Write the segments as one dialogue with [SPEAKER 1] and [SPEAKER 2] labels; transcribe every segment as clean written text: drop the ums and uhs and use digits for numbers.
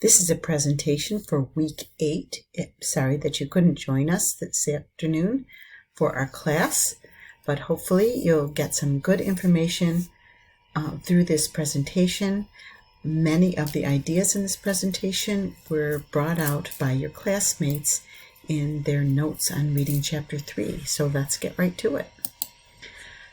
[SPEAKER 1] This is a presentation for week 8. Sorry that you couldn't join us this afternoon for our class, but hopefully you'll get some good information through this presentation. Many of the ideas in this presentation were brought out by your classmates in their notes on reading chapter 3. So let's get right to it.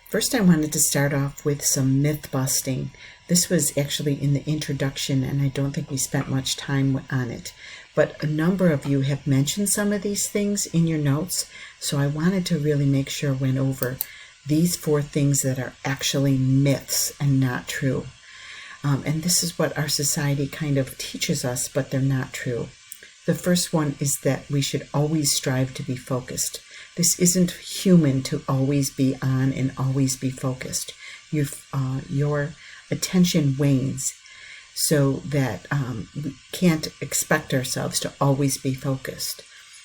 [SPEAKER 1] First, I wanted to start off with some myth busting. This was actually in the introduction, and I don't think we spent much time on it. But a number of you have mentioned some of these things in your notes, so I wanted to really make sure I went over these 4 things that are actually myths and not true. And this is what our society kind of teaches us, but they're not true. The first one is that we should always strive to be focused. This isn't human to always be on and always be focused. Your attention wanes, so that we can't expect ourselves to always be focused.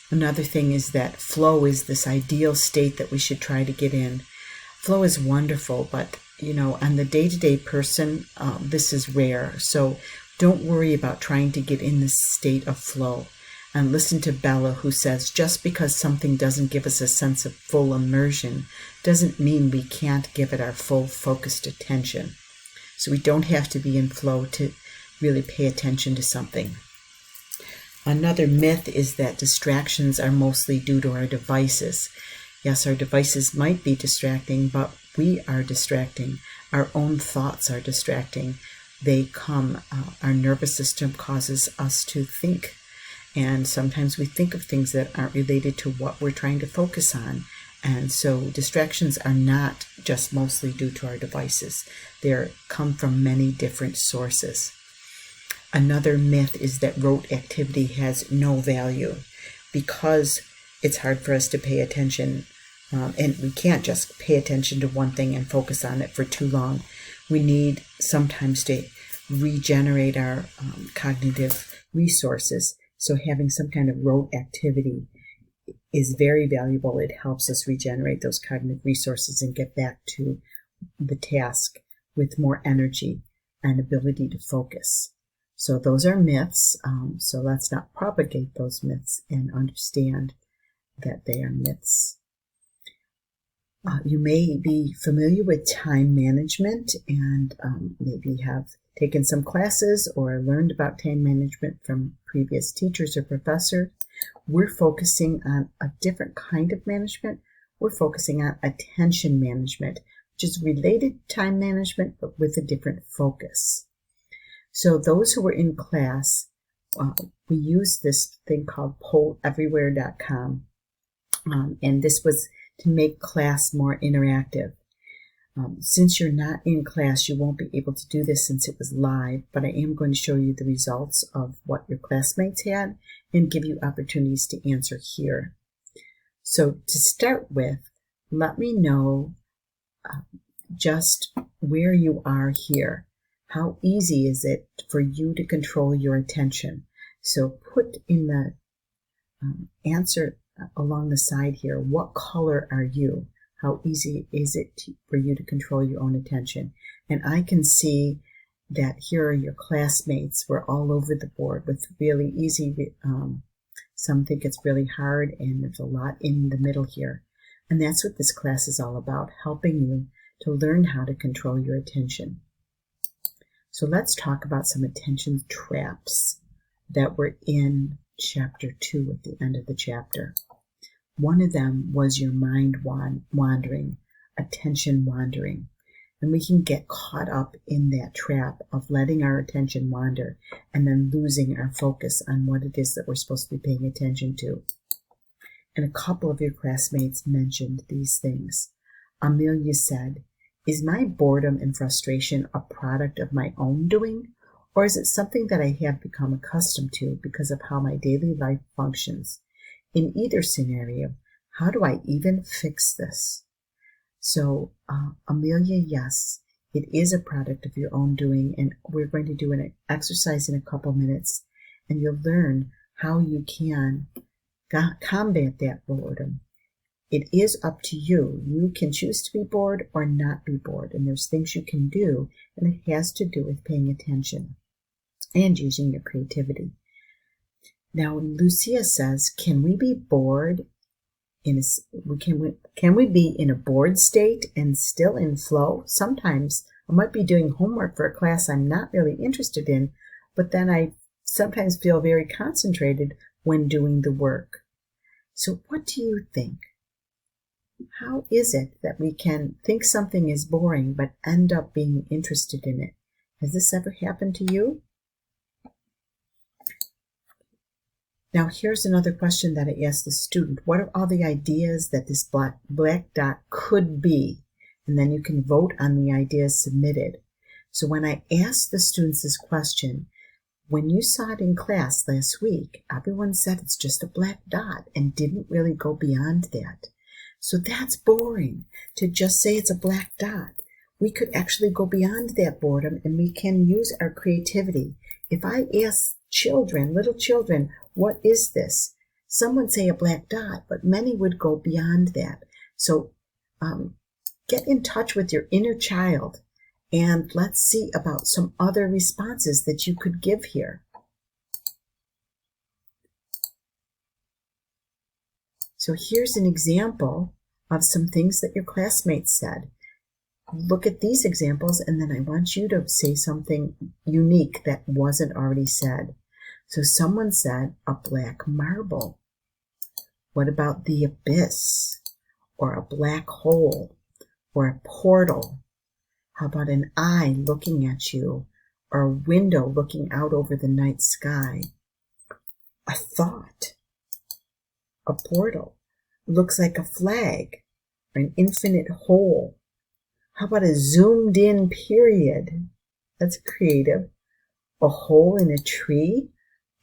[SPEAKER 1] Another thing is that flow is this ideal state that we should try to get in. Flow is wonderful, but on the day-to-day person, this is rare. So don't worry about trying to get in this state of flow. And listen to Bella, who says, just because something doesn't give us a sense of full immersion doesn't mean we can't give it our full focused attention. So we don't have to be in flow to really pay attention to something. Another myth is that distractions are mostly due to our devices. Yes, our devices might be distracting, but we are distracting. Our own thoughts are distracting. They come, our nervous system causes us to think. And sometimes we think of things that aren't related to what we're trying to focus on. And so distractions are not just mostly due to our devices. They come from many different sources. Another myth is that rote activity has no value because it's hard for us to pay attention. And we can't just pay attention to one thing and focus on it for too long. We need sometimes to regenerate our cognitive resources. So having some kind of rote activity is very valuable. It helps us regenerate those cognitive resources and get back to the task with more energy and ability to focus. So those are myths. So let's not propagate those myths and understand that they are myths. You may be familiar with time management and maybe have taken some classes or learned about time management from previous teachers or professors. We're focusing on a different kind of management. We're focusing on attention management, which is related to time management, but with a different focus. So those who were in class, we used this thing called polleverywhere.com, and this was to make class more interactive. Since you're not in class, you won't be able to do this since it was live, but I am going to show you the results of what your classmates had and give you opportunities to answer here. So to start with, let me know just where you are here. How easy is it for you to control your attention? So put in the answer along the side here, what color are you? How easy is it for you to control your own attention? And I can see that here are your classmates. We're all over the board with really easy. Some think it's really hard, and there's a lot in the middle here. And that's what this class is all about, helping you to learn how to control your attention. So let's talk about some attention traps that were in chapter 2 at the end of the chapter. One of them was your mind wandering, attention wandering. And we can get caught up in that trap of letting our attention wander and then losing our focus on what it is that we're supposed to be paying attention to. And a couple of your classmates mentioned these things. Amelia said, "Is my boredom and frustration a product of my own doing, or is it something that I have become accustomed to because of how my daily life functions? In either scenario, how do I even fix this?" So, Amelia, yes, it is a product of your own doing, and we're going to do an exercise in a couple minutes, and you'll learn how you can combat that boredom. It is up to you. You can choose to be bored or not be bored, and there's things you can do, and it has to do with paying attention. and using your creativity. Now, Lucia says, can we be bored can we be in a bored state and still in flow? Sometimes I might be doing homework for a class I'm not really interested in, but then I sometimes feel very concentrated when doing the work. So what do you think? How is it that we can think something is boring but end up being interested in it? Has this ever happened to you? Now here's another question that I asked the student. What are all the ideas that this black dot could be? And then you can vote on the ideas submitted. So when I asked the students this question, when you saw it in class last week, everyone said it's just a black dot and didn't really go beyond that. So that's boring to just say it's a black dot. We could actually go beyond that boredom and we can use our creativity. If I ask children, little children, what is this? Some would say a black dot, but many would go beyond that. So get in touch with your inner child and let's see about some other responses that you could give here. So here's an example of some things that your classmates said. Look at these examples and then I want you to say something unique that wasn't already said. So someone said a black marble. What about the abyss? Or a black hole? Or a portal? How about an eye looking at you? Or a window looking out over the night sky? A thought? A portal? Looks like a flag. Or an infinite hole? How about a zoomed in period? That's creative. A hole in a tree?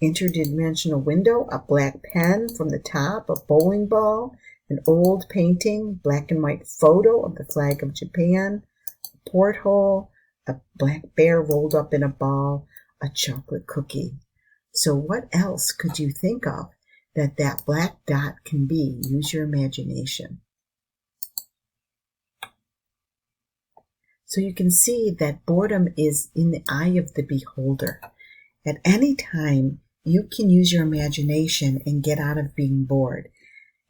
[SPEAKER 1] Interdimensional window, a black pen from the top, a bowling ball, an old painting, black and white photo of the flag of Japan, a porthole, a black bear rolled up in a ball, a chocolate cookie. So what else could you think of that black dot can be? Use your imagination. So you can see that boredom is in the eye of the beholder. At any time, you can use your imagination and get out of being bored.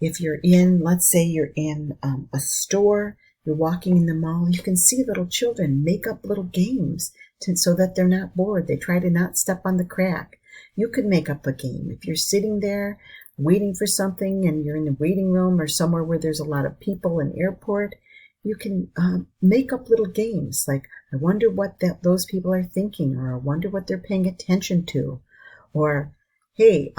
[SPEAKER 1] If you're in, let's say you're in a store, you're walking in the mall, you can see little children make up little games so that they're not bored. They try to not step on the crack. You could make up a game. If you're sitting there waiting for something and you're in the waiting room or somewhere where there's a lot of people, an airport, you can make up little games like, I wonder what those people are thinking, or I wonder what they're paying attention to, or, hey,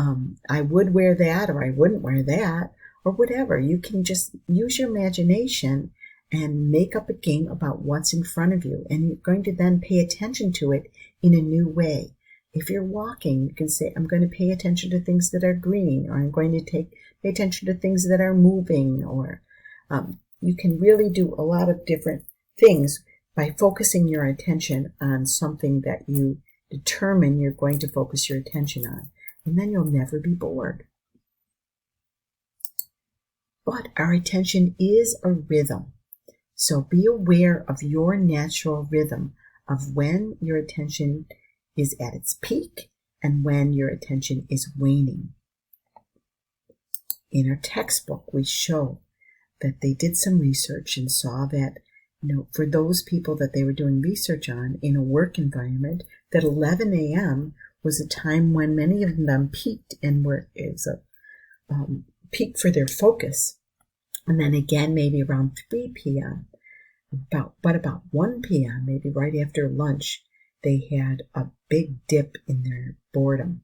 [SPEAKER 1] I would wear that, or I wouldn't wear that, or whatever. You can just use your imagination and make up a game about what's in front of you, and you're going to then pay attention to it in a new way. If you're walking, you can say, I'm going to pay attention to things that are green, or I'm going to pay attention to things that are moving, or you can really do a lot of different things by focusing your attention on something that you determine you're going to focus your attention on. And then you'll never be bored. But our attention is a rhythm. So be aware of your natural rhythm of when your attention is at its peak and when your attention is waning. In our textbook, we show that they did some research and saw that, for those people that they were doing research on in a work environment, that 11 a.m. was a time when many of them peaked and peak for their focus. And then again, maybe around 3 p.m. But about 1 p.m., maybe right after lunch, they had a big dip in their boredom.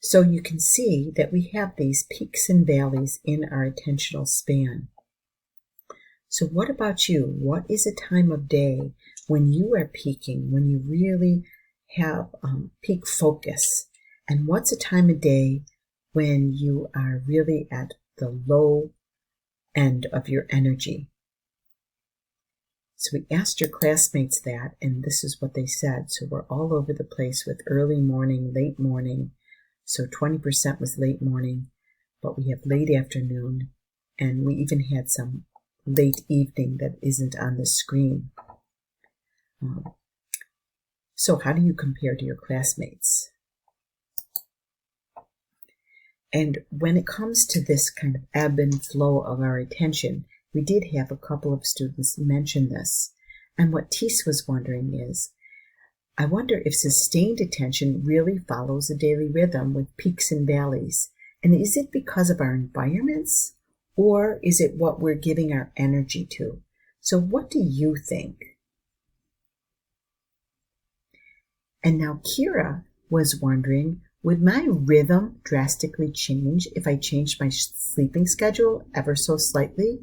[SPEAKER 1] So you can see that we have these peaks and valleys in our attentional span. So what about you? What is a time of day when you are peaking, when you really have peak focus? And what's a time of day when you are really at the low end of your energy? So we asked your classmates that, and this is what they said. So we're all over the place with early morning, late morning. So 20% was late morning, but we have late afternoon, and we even had some late evening that isn't on the screen. So how do you compare to your classmates? And when it comes to this kind of ebb and flow of our attention, we did have a couple of students mention this. And what Tise was wondering is, I wonder if sustained attention really follows a daily rhythm with peaks and valleys. And is it because of our environments, or is it what we're giving our energy to? So what do you think? And now Kira was wondering, would my rhythm drastically change if I changed my sleeping schedule ever so slightly,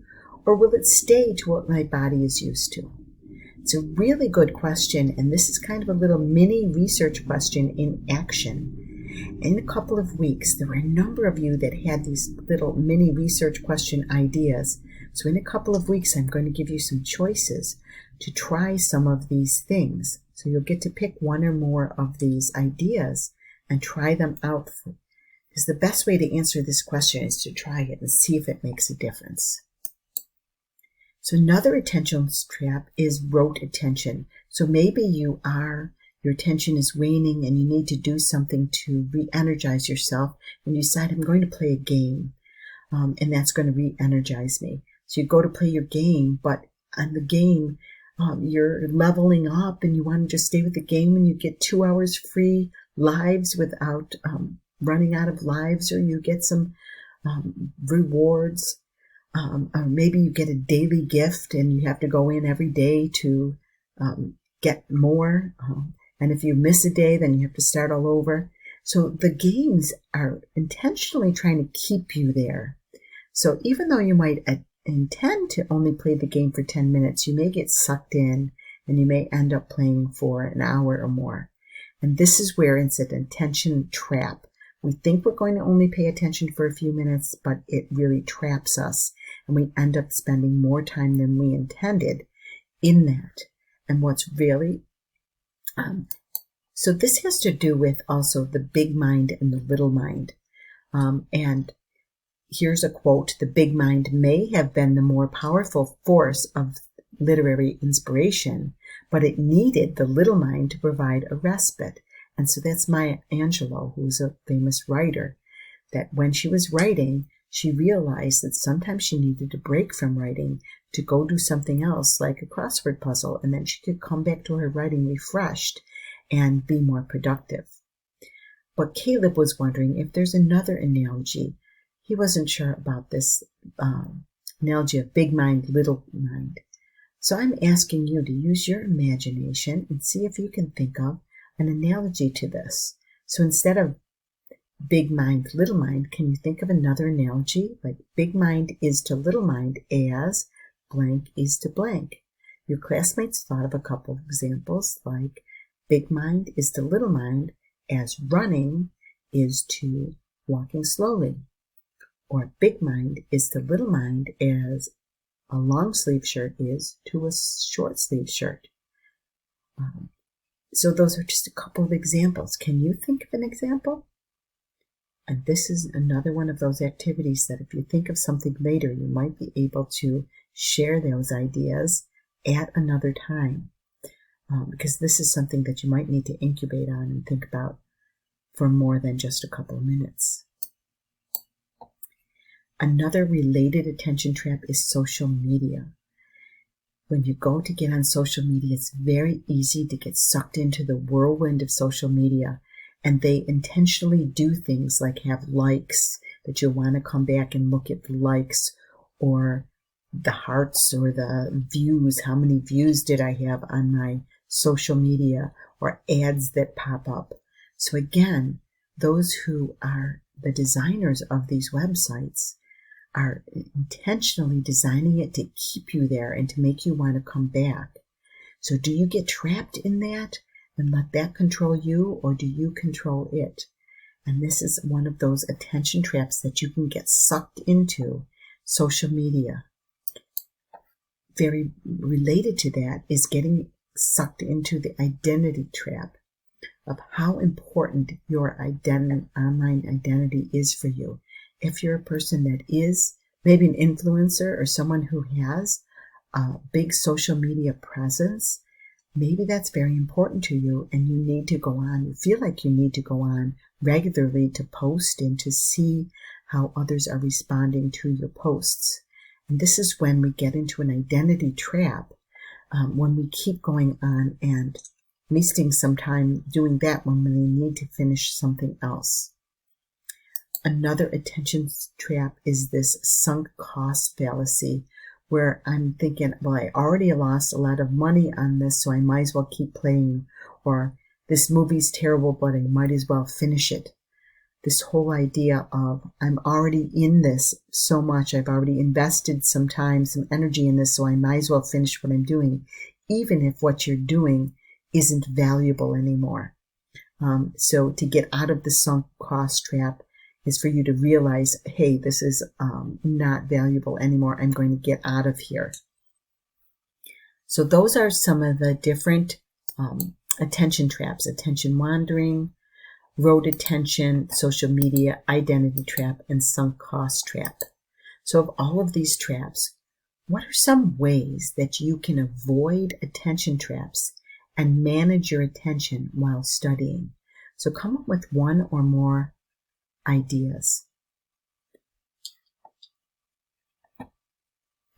[SPEAKER 1] or will it stay to what my body is used to? It's a really good question, and this is kind of a little mini research question in action. In a couple of weeks, there were a number of you that had these little mini research question ideas. So in a couple of weeks, I'm going to give you some choices to try some of these things. So you'll get to pick one or more of these ideas and try them out. Because the best way to answer this question is to try it and see if it makes a difference. So another attention trap is rote attention. So maybe your attention is waning and you need to do something to re-energize yourself, and you decide, I'm going to play a game, and that's going to re-energize me. So you go to play your game, but on the game, you're leveling up and you want to just stay with the game, and you get 2 hours free lives without running out of lives, or you get some rewards. Or maybe you get a daily gift and you have to go in every day to get more. And if you miss a day, then you have to start all over. So the games are intentionally trying to keep you there. So even though you might intend to only play the game for 10 minutes, you may get sucked in and you may end up playing for an hour or more. And this is where it's an attention trap. We think we're going to only pay attention for a few minutes, but it really traps us. And we end up spending more time than we intended in that. And what's really, so this has to do with also the big mind and the little mind. And here's a quote: the big mind may have been the more powerful force of literary inspiration, but it needed the little mind to provide a respite. And so that's Maya Angelou, who's a famous writer, that when she was writing, she realized that sometimes she needed to break from writing to go do something else, like a crossword puzzle, and then she could come back to her writing refreshed and be more productive. But Caleb was wondering if there's another analogy. He wasn't sure about this analogy of big mind, little mind. So I'm asking you to use your imagination and see if you can think of an analogy to this. So instead of big mind, little mind, can you think of another analogy? Like big mind is to little mind as blank is to blank. Your classmates thought of a couple of examples, like big mind is to little mind as running is to walking slowly. Or big mind is to little mind as a long sleeve shirt is to a short sleeve shirt. So those are just a couple of examples. Can you think of an example? And this is another one of those activities that if you think of something later, you might be able to share those ideas at another time. Because this is something that you might need to incubate on and think about for more than just a couple of minutes. Another related attention trap is social media. When you go to get on social media, it's very easy to get sucked into the whirlwind of social media. And they intentionally do things like have likes, that you'll want to come back and look at the likes or the hearts or the views. How many views did I have on my social media, or ads that pop up? So again, those who are the designers of these websites are intentionally designing it to keep you there and to make you want to come back. So do you get trapped in that and let that control you, or do you control it? And this is one of those attention traps that you can get sucked into, social media. Very related to that is getting sucked into the identity trap of how important your online identity is for you. If you're a person that is maybe an influencer or someone who has a big social media presence, maybe that's very important to you and you need to go on. You feel like you need to go on regularly to post and to see how others are responding to your posts. And this is when we get into an identity trap, when we keep going on and wasting some time doing that when we need to finish something else. Another attention trap is this sunk cost fallacy, where I'm thinking, well, I already lost a lot of money on this, so I might as well keep playing. Or this movie's terrible, but I might as well finish it. This whole idea of I'm already in this so much, I've already invested some time, some energy in this, so I might as well finish what I'm doing, even if what you're doing isn't valuable anymore. So to get out of the sunk cost trap is for you to realize, hey, this is not valuable anymore. I'm going to get out of here. So those are some of the different attention traps: attention wandering, rote attention, social media, identity trap, and sunk cost trap. So of all of these traps, what are some ways that you can avoid attention traps and manage your attention while studying? So come up with one or more ideas.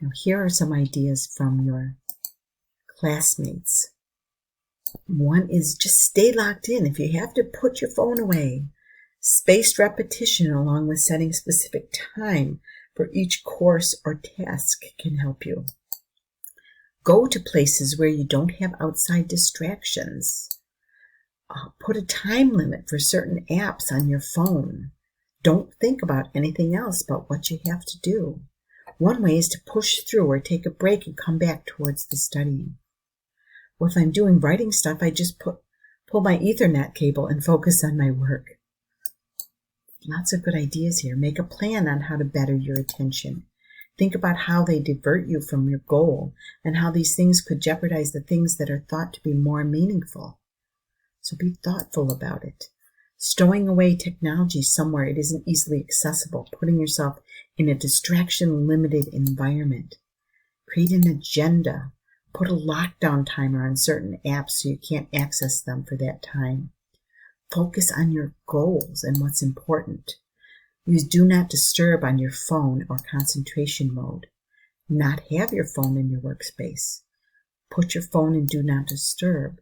[SPEAKER 1] Now here are some ideas from your classmates. One is just stay locked in. If you have to, put your phone away. Spaced repetition along with setting specific time for each course or task can help you. Go to places where you don't have outside distractions. Put a time limit for certain apps on your phone. Don't think about anything else but what you have to do. One way is to push through or take a break and come back towards the studying. Well, if I'm doing writing stuff, I just pull my Ethernet cable and focus on my work. Lots of good ideas here. Make a plan on how to better your attention. Think about how they divert you from your goal and how these things could jeopardize the things that are thought to be more meaningful. So be thoughtful about it. Stowing away technology somewhere it isn't easily accessible. Putting yourself in a distraction-limited environment. Create an agenda. Put a lockdown timer on certain apps so you can't access them for that time. Focus on your goals and what's important. Use Do Not Disturb on your phone or concentration mode. Not have your phone in your workspace. Put your phone in Do Not Disturb.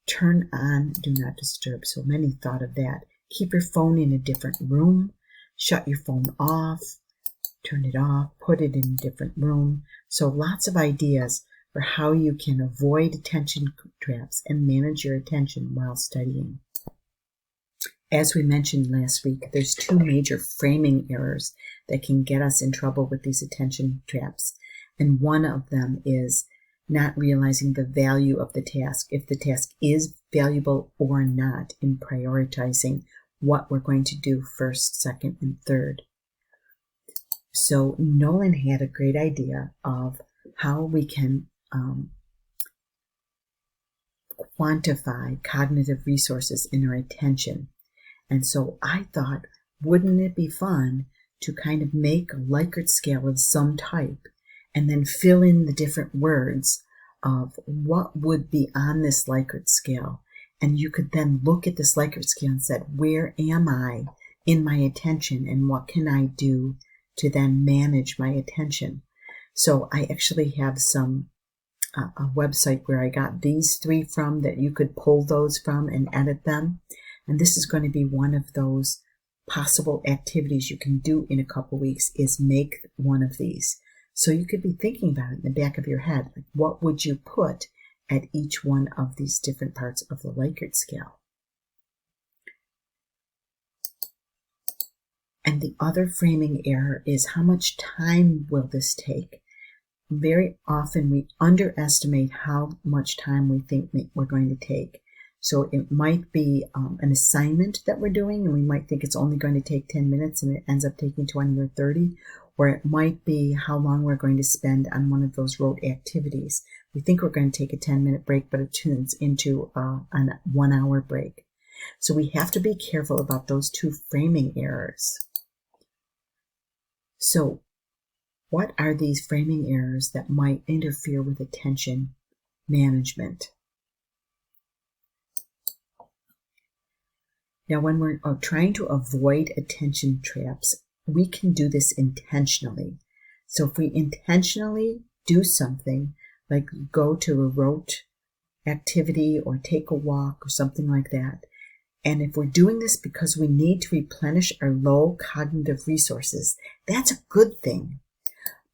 [SPEAKER 1] Turn on Do Not Disturb. So many thought of that. Keep your phone in a different room. Shut your phone off. Turn it off. Put it in a different room. So lots of ideas for how you can avoid attention traps and manage your attention while studying. As we mentioned last week, there's two major framing errors that can get us in trouble with these attention traps. And one of them is not realizing the value of the task, if the task is valuable or not, in prioritizing what we're going to do first, second, and third. So Nolan had a great idea of how we can quantify cognitive resources in our attention. And so I thought, wouldn't it be fun to kind of make a Likert scale of some type and then fill in the different words of what would be on this Likert scale. And you could then look at this Likert scale and say, where am I in my attention and what can I do to then manage my attention? So I actually have a website where I got these three from that you could pull those from and edit them. And this is going to be one of those possible activities you can do in a couple weeks, is make one of these. So you could be thinking about it in the back of your head. Like, what would you put at each one of these different parts of the Likert scale? And the other framing error is, how much time will this take? Very often we underestimate how much time we think we're going to take. So it might be an assignment that we're doing, and we might think it's only going to take 10 minutes and it ends up taking 20 or 30. Or it might be how long we're going to spend on one of those rote activities. We think we're going to take a 10-minute break, but it turns into a 1-hour break. So we have to be careful about those two framing errors. So what are these framing errors that might interfere with attention management? Now, when we're trying to avoid attention traps, we can do this intentionally. So if we intentionally do something, like go to a rote activity or take a walk or something like that, and if we're doing this because we need to replenish our low cognitive resources, that's a good thing.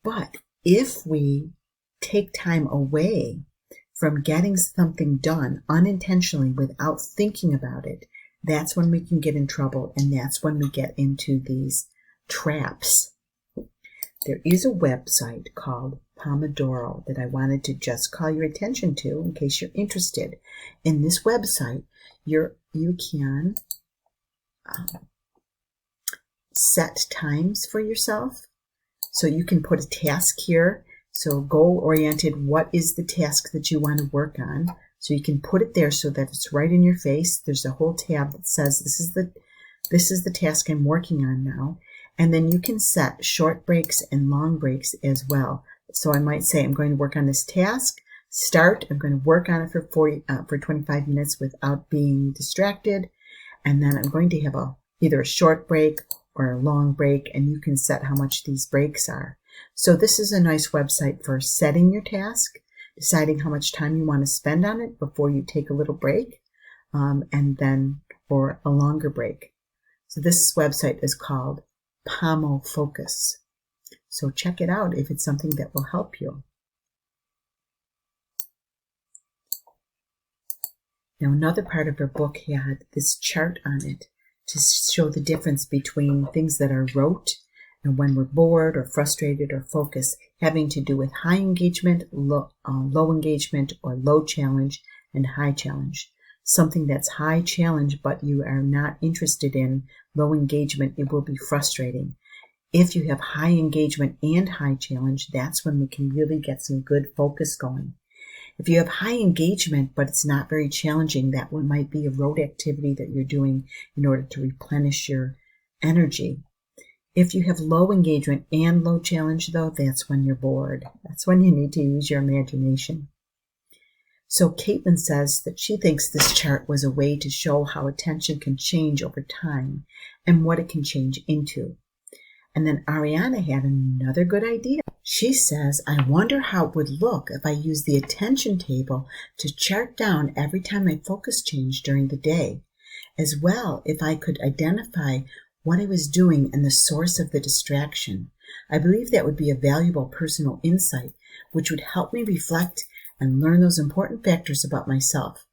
[SPEAKER 1] But if we take time away from getting something done unintentionally without thinking about it, that's when we can get in trouble, and that's when we get into these traps. There is a website called Pomodoro that I wanted to just call your attention to in case you're interested. In this website, you can set times for yourself. So you can put a task here. So goal-oriented, what is the task that you want to work on? So you can put it there so that it's right in your face. There's a whole tab that says this is the task I'm working on now. And then you can set short breaks and long breaks as well. So I might say I'm going to work on this task. Start. I'm going to work on it for 25 minutes without being distracted. And then I'm going to have either a short break or a long break, and you can set how much these breaks are. So this is a nice website for setting your task, deciding how much time you want to spend on it before you take a little break, and then for a longer break. So this website is called Pomo Focus. So check it out if it's something that will help you. Now, another part of her book had this chart on it to show the difference between things that are rote and when we're bored or frustrated or focused, having to do with high engagement, low engagement, or low challenge and high challenge. Something that's high challenge but you are not interested in, low engagement, it will be frustrating. If you have high engagement and high challenge, that's when we can really get some good focus going. If you have high engagement, but it's not very challenging, that one might be a rote activity that you're doing in order to replenish your energy. If you have low engagement and low challenge, though, that's when you're bored. That's when you need to use your imagination. So Caitlin says that she thinks this chart was a way to show how attention can change over time and what it can change into. And then Ariana had another good idea. She says, I wonder how it would look if I used the attention table to chart down every time my focus changed during the day. As well, if I could identify what I was doing and the source of the distraction. I believe that would be a valuable personal insight, which would help me reflect and learn those important factors about myself.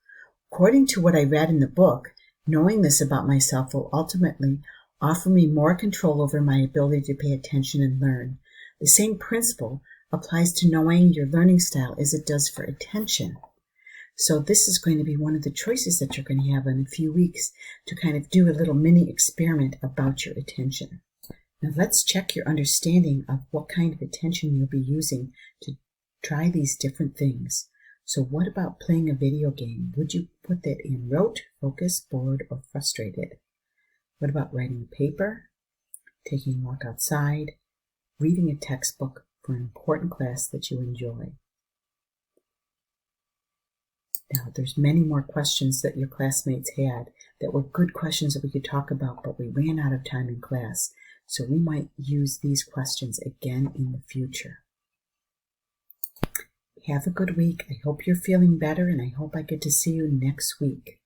[SPEAKER 1] According to what I read in the book, knowing this about myself will ultimately offer me more control over my ability to pay attention and learn. The same principle applies to knowing your learning style as it does for attention. So this is going to be one of the choices that you're going to have in a few weeks to kind of do a little mini experiment about your attention. Now let's check your understanding of what kind of attention you'll be using to try these different things. So what about playing a video game? Would you put that in rote, focused, bored, or frustrated? What about writing a paper, taking a walk outside, reading a textbook for an important class that you enjoy? Now, there's many more questions that your classmates had that were good questions that we could talk about, but we ran out of time in class. So we might use these questions again in the future. Have a good week. I hope you're feeling better, and I hope I get to see you next week.